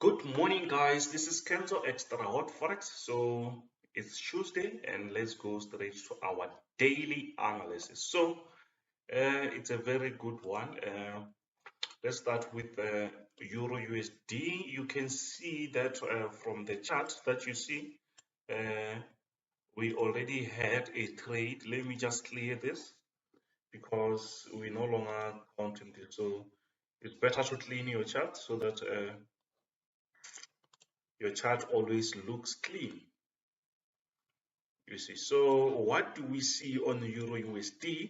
Good morning, guys. This is Kenzo Xtrahot Forex. So it's Tuesday, and let's go straight to our daily analysis. It's a very good one. Let's start with Euro USD. You can see that from the chart that you see, uh, we already had a trade. Let me just clear this because we no longer counting this. So it's better to clean your chart so that your chart always looks clean. You see, so what do we see on Euro USD?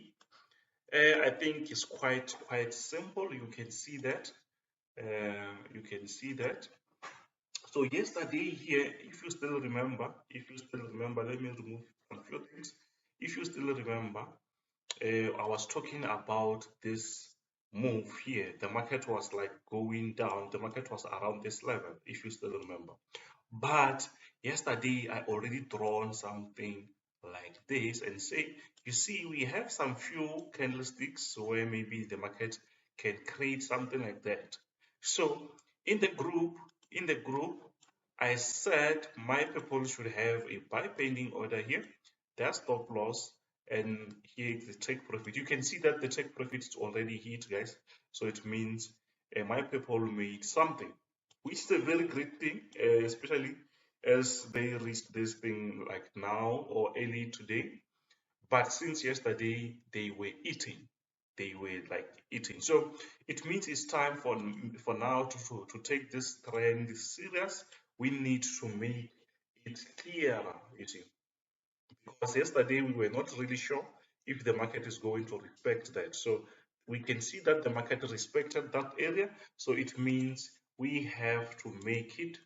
I think it's quite simple. You can see that. You can see that. So yesterday here, if you still remember, let me remove a few things. If you still remember, I was talking about this move here. The market was like going down. The market was around this level, if you still remember. But yesterday, I already drawn something like this and say, you see, we have some few candlesticks where maybe the market can create something like that. So in the group, I said my people should have a buy pending order here, their stop loss, and here is the take profit. You can see that the take profit is already hit, guys. So it means my people made something, which is a very great thing, especially as they reached this thing like now or early today. But since yesterday, they were eating. They were like eating. So it means it's time for now to take this trend serious. We need to make it clearer, you see. Because yesterday we were not really sure if the market is going to respect that. So we can see that the market respected that area. So it means we have to make it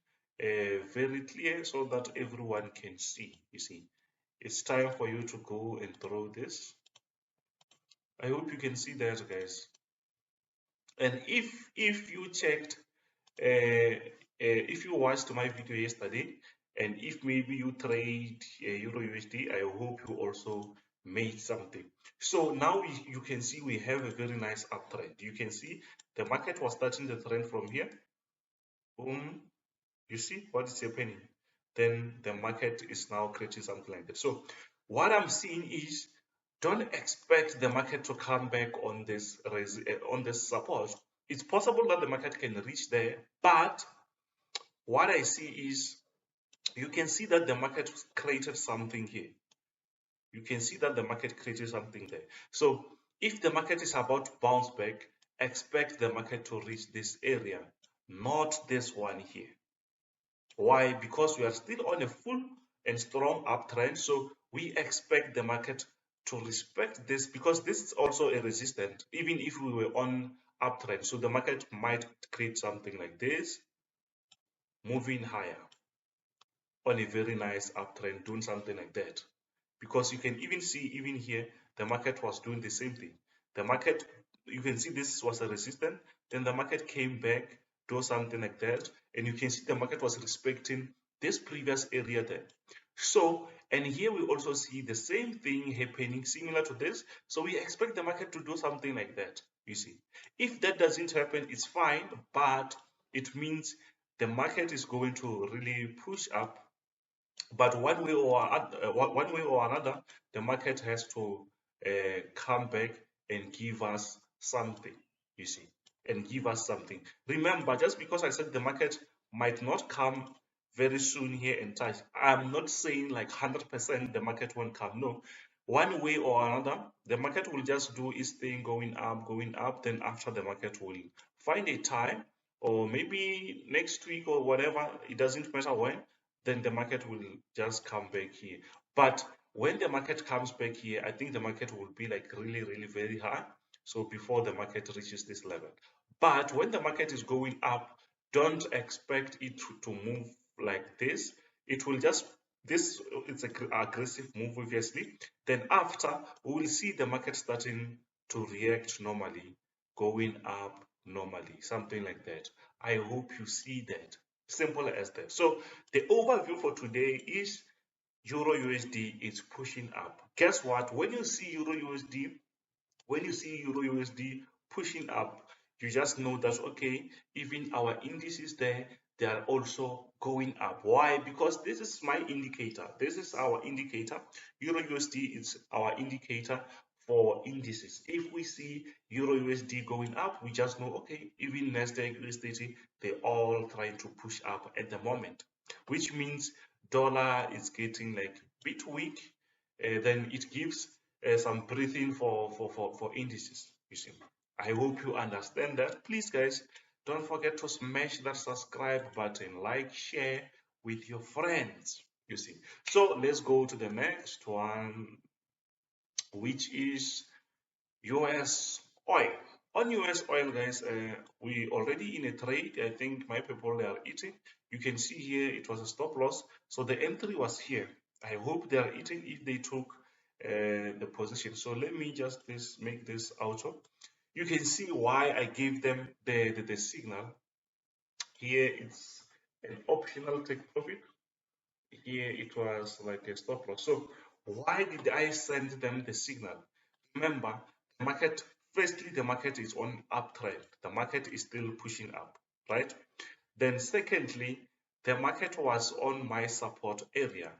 very clear so that everyone can see. You see, it's time for you to go and draw this. I hope you can see that, guys. And if you checked, if you watched my video yesterday, and if maybe you trade Euro USD, I hope you also made something. So now you can see we have a very nice uptrend. You can see the market was starting the trend from here. Boom. You see what is happening? Then the market is now creating something like that. So what I'm seeing is, don't expect the market to come back on this support. It's possible that the market can reach there, but what I see is, you can see that the market created something here. You can see that the market created something there. So if the market is about to bounce back, expect the market to reach this area, not this one here. Why? Because we are still on a full and strong uptrend, so we expect the market to respect this, because this is also a resistance, even if we were on uptrend. So the market might create something like this, moving higher on a very nice uptrend, doing something like that. Because you can even see, even here, the market was doing the same thing. The market, you can see this was a resistance, then the market came back, do something like that, and you can see the market was respecting this previous area there. So, and here we also see the same thing happening, similar to this. So we expect the market to do something like that, you see. If that doesn't happen, it's fine, but it means the market is going to really push up. But one way or another, the market has to come back and give us something, you see, and give us something. Remember, just because I said the market might not come very soon here and touch, I'm not saying like 100% the market won't come. No, one way or another, the market will just do its thing, going up. Then after, the market will find a time, or maybe next week or whatever, it doesn't matter when, then the market will just come back here. But when the market comes back here, I think the market will be like really very high. So before the market reaches this level. But when the market is going up, don't expect it to move like this. It will just, this, it's an aggressive move, obviously. Then after, we will see the market starting to react normally, going up normally, something like that. I hope you see that. Simple as that. So the overview for today is Euro USD is pushing up. Guess what? When you see Euro USD pushing up, You just know that, okay, even our indices there, they are also going up. Why? Because this is my indicator. This is our indicator. EURUSD is our indicator for indices. If we see EURUSD going up, we just know, okay, even NASDAQ, US30, they're all trying to push up at the moment, which means dollar is getting like a bit weak. Then it gives some breathing for indices, you see. I hope you understand that. Please, guys, don't forget to smash that subscribe button, like, share with your friends, you see. So let's go to the next one, which is US oil. On US oil, guys, we already in a trade. I think my people, they are eating. You can see here it was a stop loss, so the entry was here. I hope they are eating if they took the position. So let me just make this auto. You can see why I gave them the signal. Here it's an optional take profit. Here it was like a stop loss. So why did I send them the signal? Remember, the market, firstly, the market is on uptrend. The market is still pushing up, right? Then secondly, the market was on my support area.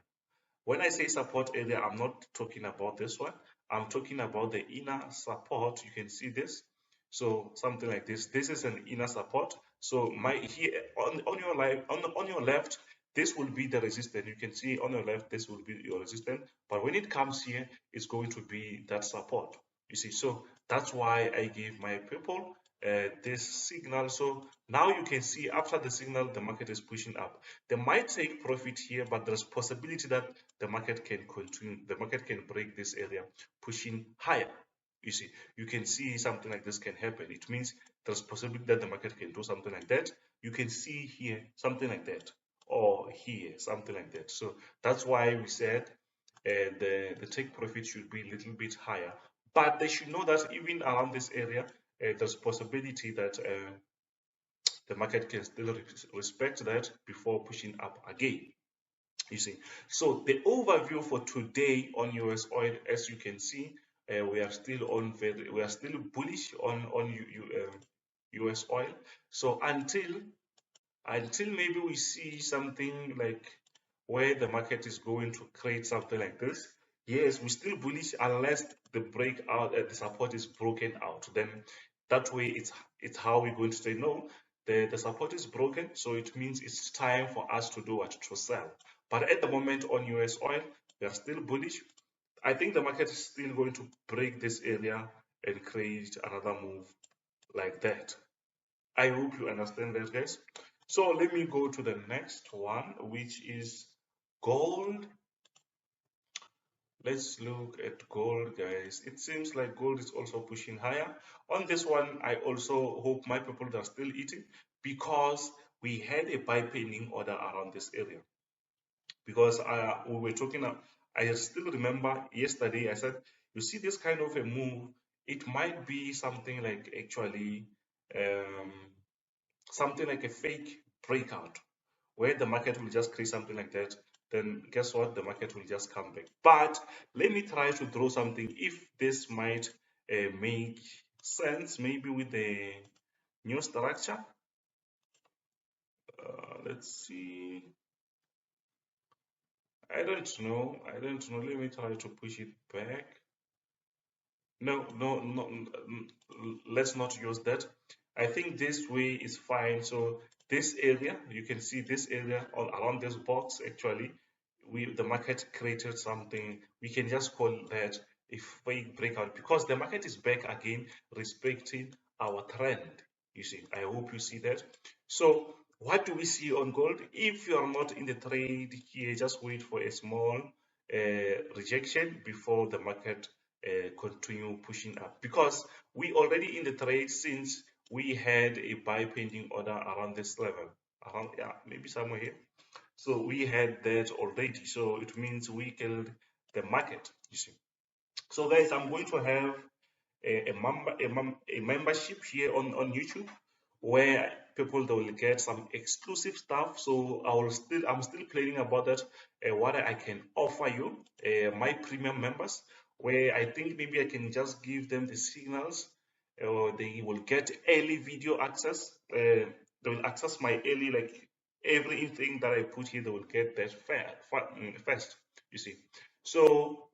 When I say support area, I'm not talking about this one. I'm talking about the inner support. You can see this. So something like this. This is an inner support. So my here on your left on your left, this will be the resistance. You can see on your left, this will be your resistance. But when it comes here, it's going to be that support. You see, so that's why I gave my people this signal. So now you can see after the signal, the market is pushing up. They might take profit here, but there's possibility that the market can continue, the market can break this area, pushing higher. You see, you can see something like this can happen. It means there's possibility that the market can do something like that. You can see here something like that, or here something like that. So that's why we said the take profit should be a little bit higher. But they should know that even around this area, there's possibility that the market can still respect that before pushing up again. You see, so the overview for today on US oil, as you can see, we are still bullish on US oil. So until maybe we see something like where the market is going to create something like this, yes, we're still bullish unless the breakout, the support is broken out. Then that way, it's how we're going to say no. The support is broken, so it means it's time for us to do what, to sell. But at the moment on US oil, we are still bullish. I think the market is still going to break this area and create another move like that. I hope you understand that, guys. So let me go to the next one, which is gold. Let's look at gold, guys. It seems like gold is also pushing higher. On this one, I also hope my people are still eating, because we had a buy pending order around this area. Because we were talking, I still remember yesterday I said, you see this kind of a move, it might be something like actually um, something like a fake breakout, where the market will just create something like that. Then guess what? The market will just come back. But let me try to draw something if this might make sense, maybe with the new structure. Let's see. I don't know. Let me try to push it back. No, no, no. Let's not use that. I think this way is fine. So this area, you can see this area all around this box. Actually, the market created something. We can just call that a fake breakout, because the market is back again, respecting our trend. You see, I hope you see that. So what do we see on gold? If you are not in the trade here, just wait for a small rejection before the market continue pushing up, because we already in the trade since we had a buy pending order around this level, around, yeah, maybe somewhere here. So we had that already, so it means we killed the market, you see. So guys, I'm going to have a membership here on YouTube, where people, they will get some exclusive stuff. So I'm still planning about that, what I can offer you, my premium members, where I think maybe I can just give them the signals or they will get early video access. They will access my early, like everything that I put here, they will get that first, you see. So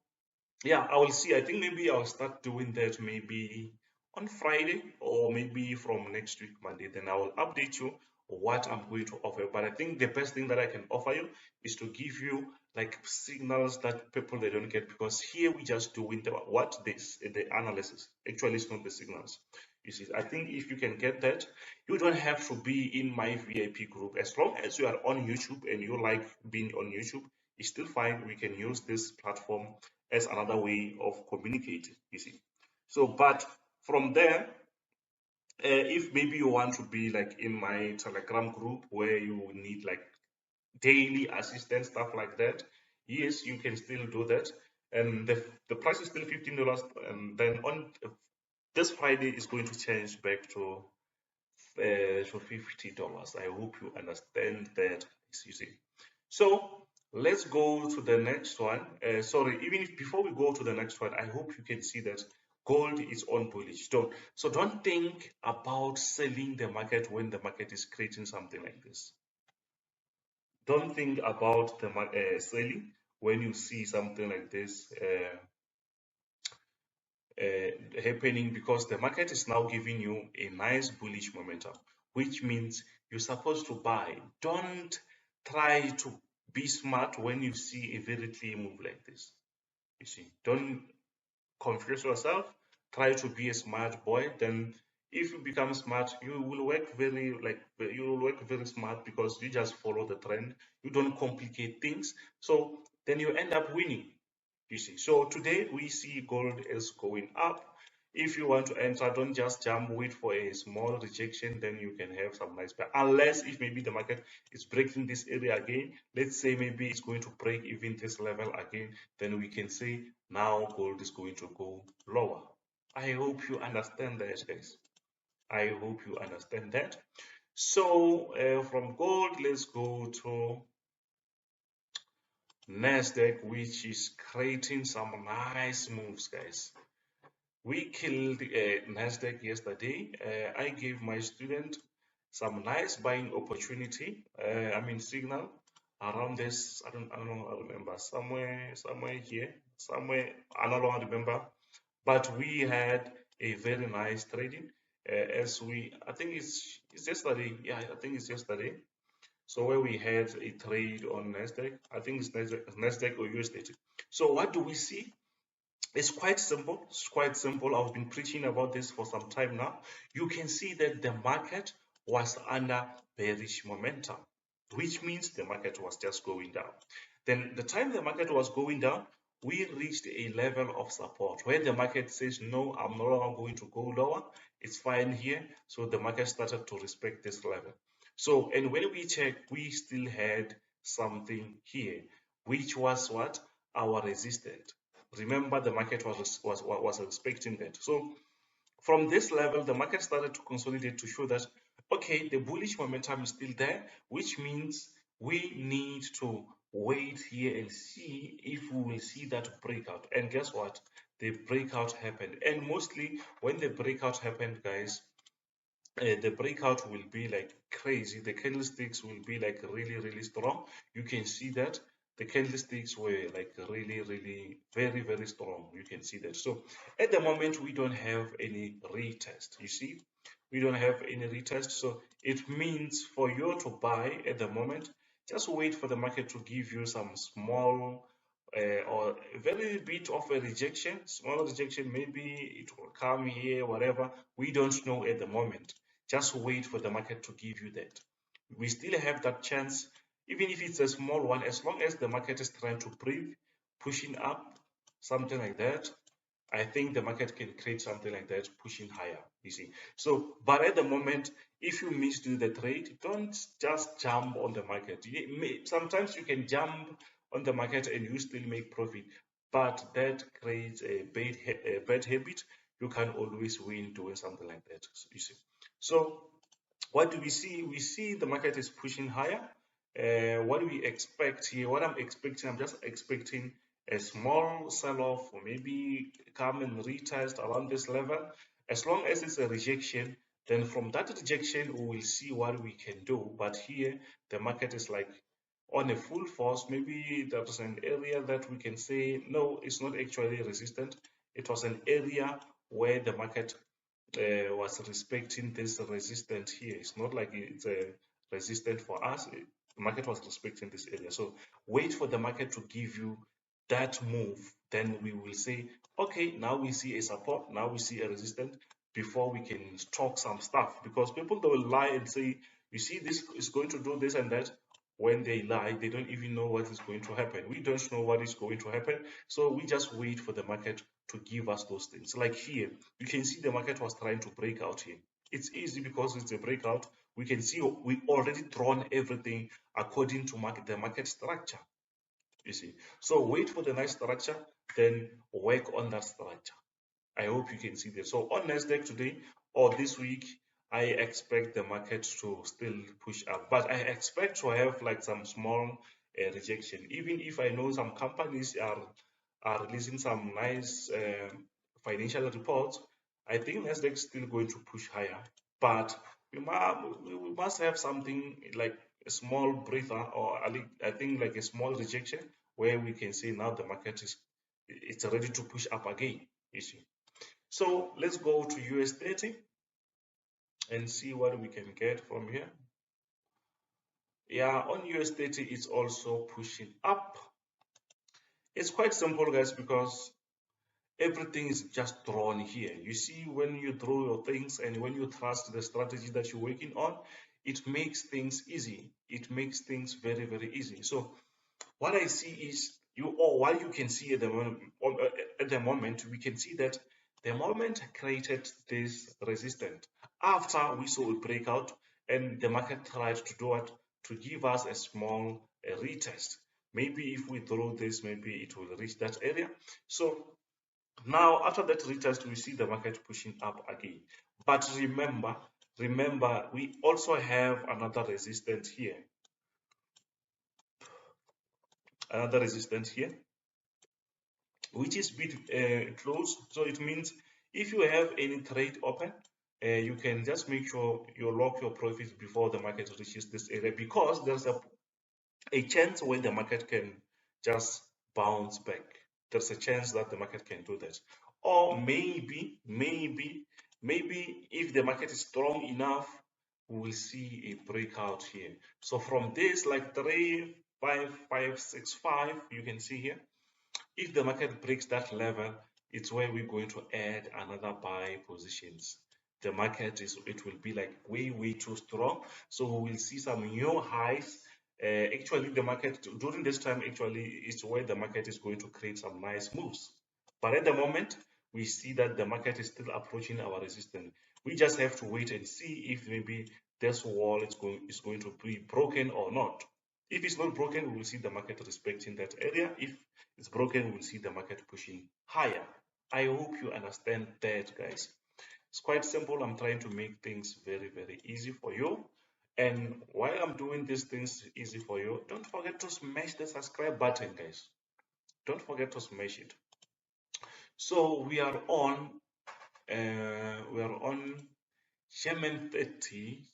yeah, I will see. I think maybe I'll start doing that maybe on Friday or maybe from next week, Monday. Then I will update you what I'm going to offer. But I think the best thing that I can offer you is to give you like signals that people they don't get, because here we just doing the analysis. Actually, it's not the signals. You see, I think if you can get that, you don't have to be in my VIP group. As long as you are on YouTube and you like being on YouTube, it's still fine. We can use this platform as another way of communicating, you see. So, but from there, if maybe you want to be like in my Telegram group where you need like daily assistance, stuff like that, yes, you can still do that. And the price is still $15. And then on this Friday is going to change back to $50. I hope you understand that, you see. So let's go to the next one. Sorry, even if before we go to the next one, I hope you can see that gold is on bullish. So don't think about selling the market when the market is creating something like this. Don't think about the selling when you see something like this happening, because the market is now giving you a nice bullish momentum, which means you're supposed to buy. Don't try to be smart when you see a very clear move like this. You see, don't confuse yourself. Try to be a smart boy. Then, if you become smart, you will work very smart, because you just follow the trend. You don't complicate things. So then you end up winning. You see, so today we see gold is going up. If you want to enter, don't just jump, wait for a small rejection, then you can have some nice buy. Unless if maybe the market is breaking this area again, let's say maybe it's going to break even this level again, then we can say now gold is going to go lower. I hope you understand that, guys. I hope you understand that. So from gold, let's go to NASDAQ, which is creating some nice moves, guys. We killed NASDAQ yesterday. I gave my student some nice buying opportunity. Signal around this. I don't know. I remember somewhere here, somewhere. I don't remember. But we had a very nice trading. I think it's yesterday. Yeah, I think it's yesterday. So where we had a trade on NASDAQ, I think it's NASDAQ or USD. So what do we see? It's quite simple. It's quite simple. I've been preaching about this for some time now. You can see that the market was under bearish momentum, which means the market was just going down. Then the time the market was going down, we reached a level of support where the market says, no, I'm no longer going to go lower. It's fine here. So the market started to respect this level. So, and when we check, we still had something here, which was what? Our resistance. Remember, the market was expecting that. So from this level, the market started to consolidate to show that, okay, the bullish momentum is still there, which means we need to wait here and see if we will see that breakout. And guess what? The breakout happened. And mostly when the breakout happened, guys, the breakout will be like crazy. The candlesticks will be like really strong. You can see that the candlesticks were like really very strong. You can see that. So at the moment we don't have any retest. You see, we don't have any retest. So it means for you to buy at the moment, just wait for the market to give you some small or a very bit of a rejection, small rejection. Maybe it will come here, whatever. We don't know at the moment. Just wait for the market to give you that. We still have that chance, even if it's a small one, as long as the market is trying to breathe, pushing up, something like that. I think the market can create something like that, pushing higher, you see. So, but at the moment, if you misdo the trade, don't just jump on the market. Sometimes you can jump on the market and you still make profit, but that creates a bad habit. You can always win doing something like that, you see. So what do we see? We see the market is pushing higher. What do we expect here? What I'm expecting, I'm just expecting a small sell-off, or maybe come and retest around this level. As long as it's a rejection, then from that rejection, we will see what we can do. But here, the market is like on a full force. Maybe there's an area that we can say, no, it's not actually resistant. It was an area where the market was respecting this resistance here. It's not like it's a resistant for us. The market was respecting this area. So wait for the market to give you that move. Then we will say, okay, now we see a support, now we see a resistance before we can talk some stuff. Because people, they will lie and say, you see, this is going to do this and that. When they lie, they don't even know what is going to happen. We don't know what is going to happen. So we just wait for the market to give us those things. Like here, you can see the market was trying to break out here. It's easy because it's a breakout. We can see we already drawn everything according to the market structure. You see, so wait for the nice structure, then work on that structure. I hope you can see this. So on NASDAQ today or this week, I expect the market to still push up, but I expect to have like some small rejection. Even if I know some companies are releasing some nice financial reports, I think NASDAQ is still going to push higher. But we must have something like a small breather, or I think like a small rejection where we can say now the market is it's ready to push up again. You see. So let's go to US30 and see what we can get from here. Yeah, on US30, it's also pushing up. It's quite simple, guys, because everything is just drawn here. You see, when you draw your things and when you trust the strategy that you're working on, it makes things easy. It makes things very, very easy. So what I see is what you can see at the moment, we can see that the moment created this resistance after we saw a breakout and the market tried to do it to give us a small retest. Maybe if we draw this, maybe it will reach that area. So now after that retest, we see the market pushing up again. But remember, we also have another resistance here. Another resistance here, which is bit close. So it means if you have any trade open, you can just make sure you lock your profits before the market reaches this area, because there's a chance when the market can just bounce back. There's a chance that the market can do that. Or maybe if the market is strong enough, we will see a breakout here. So from this, like 35565, you can see here, if the market breaks that level, it's where we're going to add another buy positions. The market it will be like way too strong, so we will see some new highs. Actually, the market during this time actually is where the market is going to create some nice moves. But at the moment, we see that the market is still approaching our resistance. We just have to wait and see if maybe this wall is going to be broken or not. If it's not broken, we will see the market respecting that area. If it's broken, we'll see the market pushing higher. I hope you understand that, guys. It's quite simple. I'm trying to make things very easy for you. And while I'm doing these things easy for you, don't forget to smash the subscribe button, guys. Don't forget to smash it. So we are on German 30.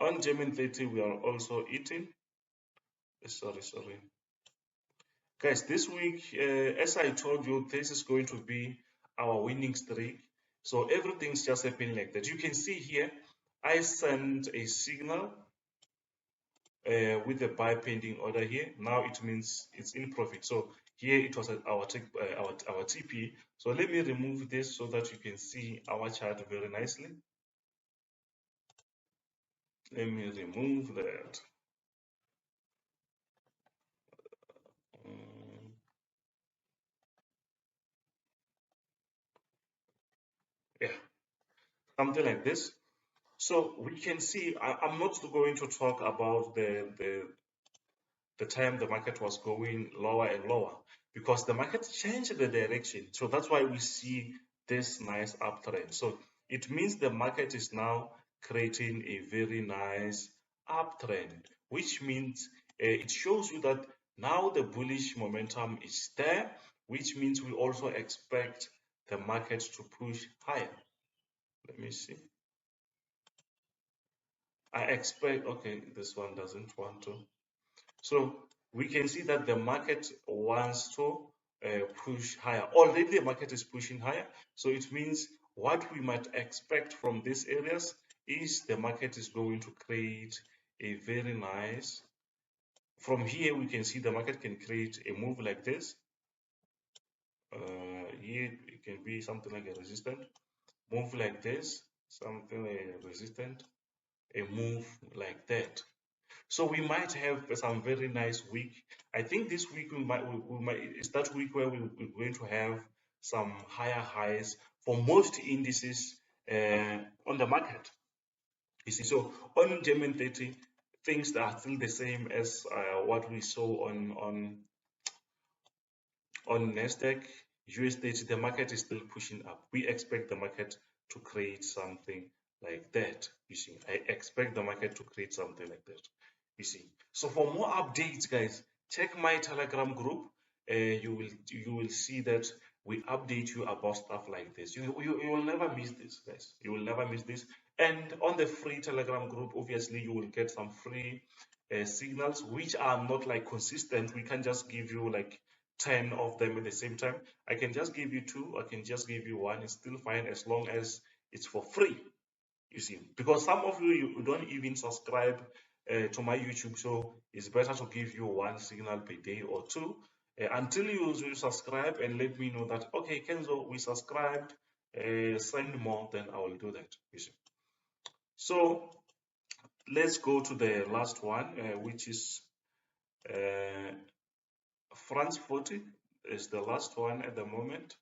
On German 30, we are also eating. Sorry. Guys, this week, as I told you, this is going to be our winning streak. So everything's just happening like that. You can see here, I sent a signal with the buy pending order here. Now it means it's in profit. So here it was our TP. So let me remove this so that you can see our chart very nicely. Let me remove that. Yeah, something like this. So we can see, I'm not going to talk about the time the market was going lower and lower, because the market changed the direction. So that's why we see this nice uptrend. So it means the market is now creating a very nice uptrend, which means it shows you that now the bullish momentum is there. which means we also expect the market to push higher. Let me see. I expect, okay, this one doesn't want to. So we can see that the market wants to push higher. Already the market is pushing higher. So it means what we might expect from these areas is the market is going to create a very nice, from here we can see the market can create a move like this. Here it can be something like a resistance, move like this, something like a resistance, a move like that. So we might have some very nice week. I think this week it's that week where we're going to have some higher highs for most indices on the market. You see, so on German 30, things that are still the same as what we saw on NASDAQ, US30, the market is still pushing up. We expect the market to create something like that. You see, I expect the market to create something like that. You see, so for more updates, guys, check my Telegram group. You will see that we update you about stuff like this. You will never miss this, guys. You will never miss this. And on the free Telegram group, obviously, you will get some free signals which are not like consistent. We can't just give you like 10 of them at the same time. I can just give you 2, I can just give you 1, it's still fine as long as it's for free, you see. Because some of you don't even subscribe to my YouTube, so it's better to give you 1 signal per day or 2 until you subscribe and let me know that, okay, Kenzo, we subscribed, send more, then I will do that, you see. So let's go to the last one, which is France 40 is the last one at the moment.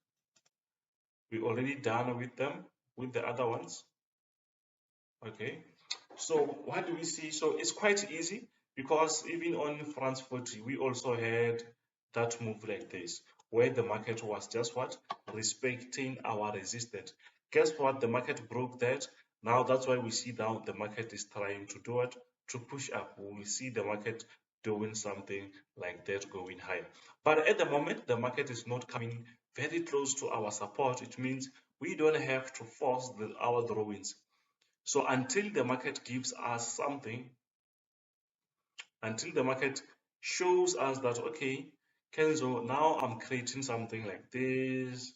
We already done with them, with the other ones. Okay, so what do we see? So it's quite easy because even on France 40, we also had that move like this, where the market was just what? Respecting our resistance. Guess what? The market broke that. Now that's why we see now the market is trying to do it, to push up. We will see the market doing something like that, going higher. But at the moment, the market is not coming very close to our support. It means we don't have to force our drawings. So until the market gives us something, until the market shows us that, okay, Kenzo, now I'm creating something like this,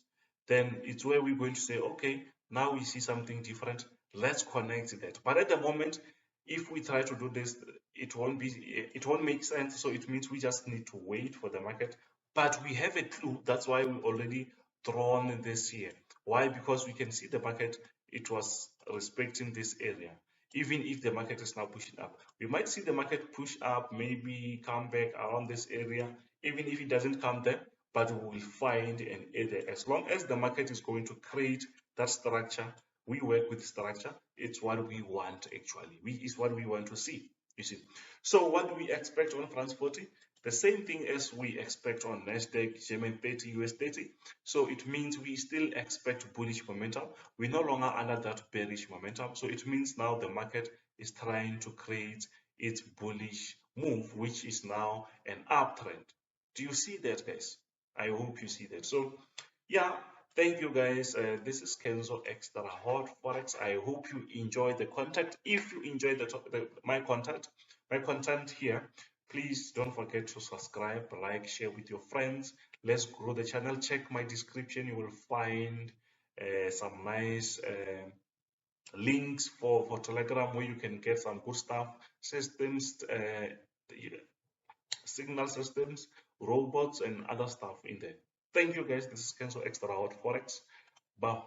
then it's where we're going to say, okay, now we see something different, let's connect that. But at the moment, if we try to do this, it won't make sense. So it means we just need to wait for the market. But we have a clue. That's why we already drawn this here. Why? Because we can see the market, it was respecting this area. Even if the market is now pushing up, we might see the market push up, maybe come back around this area. Even if it doesn't come there, but we will find an area. As long as the market is going to create that structure, we work with structure. It's what we want actually. It's what we want to see, you see. So what do we expect on France 40? The same thing as we expect on NASDAQ, German 30, US 30. So it means we still expect bullish momentum. We're no longer under that bearish momentum. So it means now the market is trying to create its bullish move, which is now an uptrend. Do you see that, guys? I hope you see that. So yeah, thank you guys. This is Kenzo Xtrahot Forex. I hope you enjoy the content. If you enjoy my content here, please don't forget to subscribe, like, share with your friends. Let's grow the channel. Check my description. You will find some nice links for Telegram where you can get some good stuff, systems, signal systems, robots, and other stuff in there. Thank you guys. This is Kenzo Xtrahot Forex. Bye.